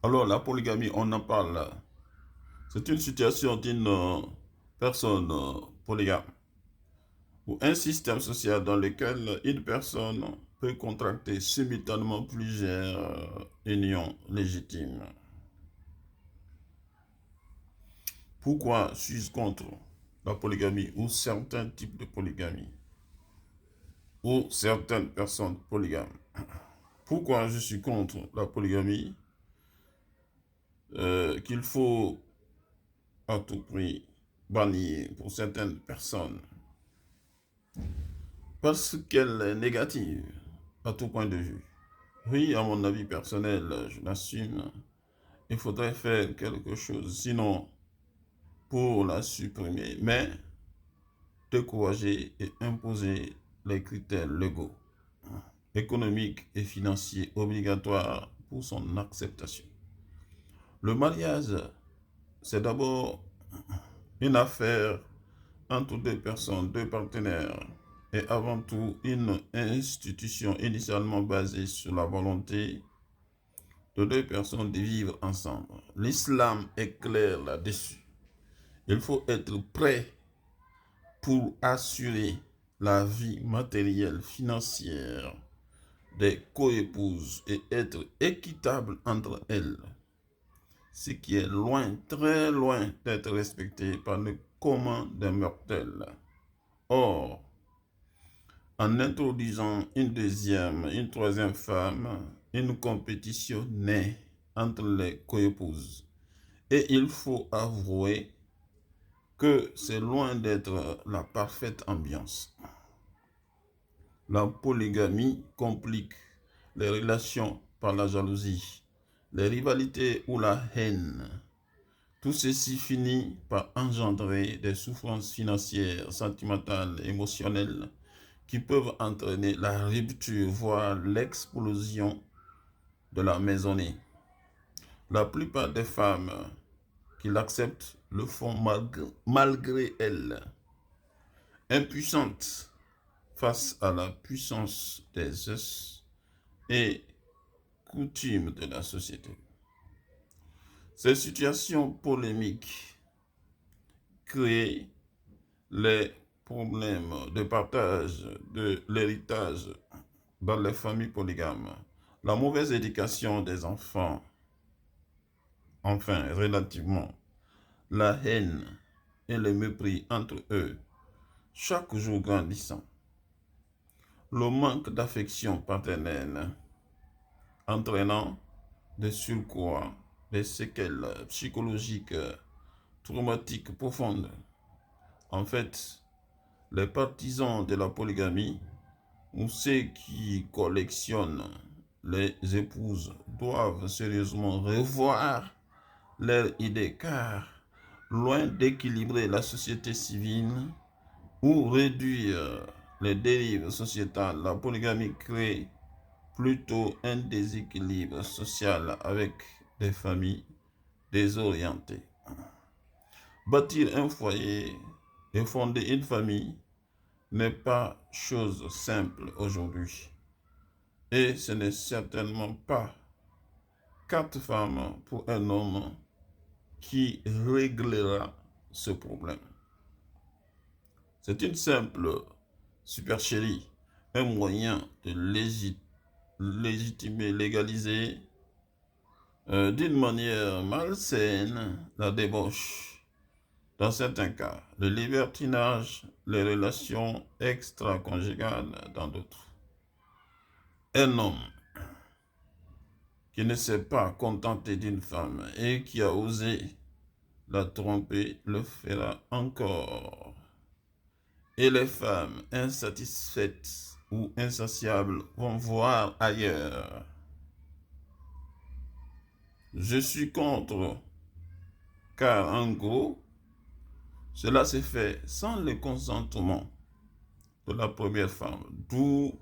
Alors, la polygamie, on en parle. C'est une situation d'une personne polygame ou un système social dans lequel une personne peut contracter simultanément plusieurs unions légitimes. Pourquoi suis-je contre la polygamie ou certains types de polygamie ou certaines personnes polygames? Pourquoi je suis contre la polygamie qu'il faut à tout prix bannir pour certaines personnes? Parce qu'elle est négative à tout point de vue. Oui, à mon avis personnel, je l'assume. Il faudrait faire quelque chose, sinon pour la supprimer, mais décourager et imposer les critères légaux, économiques et financiers obligatoires pour son acceptation. Le mariage, c'est d'abord une affaire entre deux personnes, deux partenaires, et avant tout une institution initialement basée sur la volonté de deux personnes de vivre ensemble. L'islam est clair là-dessus. Il faut être prêt pour assurer la vie matérielle, financière des coépouses et être équitable entre elles, ce qui est loin, très loin d'être respecté par le commun des mortels. Or, en introduisant une deuxième, une troisième femme, une compétition naît entre les coépouses. Et il faut avouer que c'est loin d'être la parfaite ambiance. La polygamie complique les relations par la jalousie, les rivalités ou la haine. Tout ceci finit par engendrer des souffrances financières, sentimentales, émotionnelles qui peuvent entraîner la rupture, voire l'explosion de la maisonnée. La plupart des femmes qui l'acceptent le font malgré elles, impuissantes face à la puissance des us et coutumes de la société. Ces situations polémiques créent les problèmes de partage de l'héritage dans les familles polygames, la mauvaise éducation des enfants, enfin relativement, la haine et le mépris entre eux, chaque jour grandissant, le manque d'affection paternelle, entraînant de surcroît des séquelles psychologiques traumatiques profondes. En fait, les partisans de la polygamie ou ceux qui collectionnent les épouses doivent sérieusement revoir leur idée car, loin d'équilibrer la société civile ou réduire les dérives sociétales, la polygamie crée plutôt un déséquilibre social avec des familles désorientées. Bâtir un foyer et fonder une famille n'est pas chose simple aujourd'hui. Et ce n'est certainement pas 4 femmes pour un homme qui réglera ce problème. C'est une simple supercherie, un moyen de légitimer, légaliser d'une manière malsaine la débauche. Dans certains cas, le libertinage, les relations extra-conjugales dans d'autres. Un homme qui ne s'est pas contenté d'une femme et qui a osé la tromper le fera encore. Et les femmes insatisfaites ou insatiables vont voir ailleurs. Je suis contre, car en gros, cela s'est fait sans le consentement de la première femme, d'où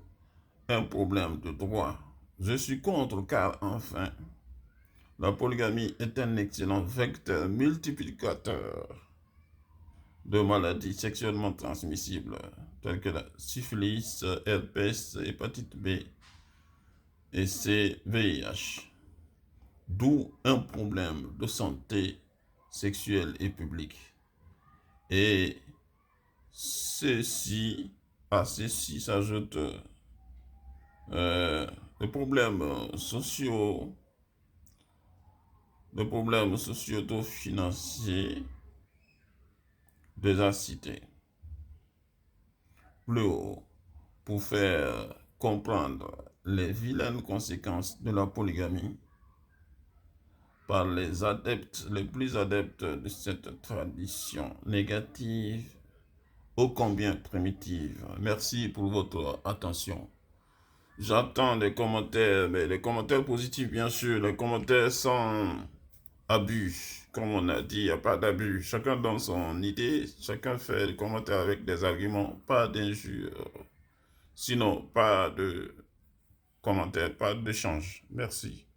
un problème de droit. Je suis contre, car enfin, la polygamie est un excellent vecteur multiplicateur de maladies sexuellement transmissibles telles que la syphilis, herpès, hépatite B et C, VIH. d'où un problème de santé sexuelle et publique. Et à ceci s'ajoutent des problèmes sociaux, des problèmes socio-financiers déjà cités. Plus haut, pour faire comprendre les vilaines conséquences de la polygamie par les adeptes, les plus adeptes de cette tradition négative, ô combien primitive. Merci pour votre attention. J'attends des commentaires, mais les commentaires positifs, bien sûr, les commentaires sans abus. Comme on a dit, il n'y a pas d'abus. Chacun donne son idée, chacun fait des commentaires avec des arguments, pas d'injures. Sinon, pas de commentaires, pas d'échange. Merci.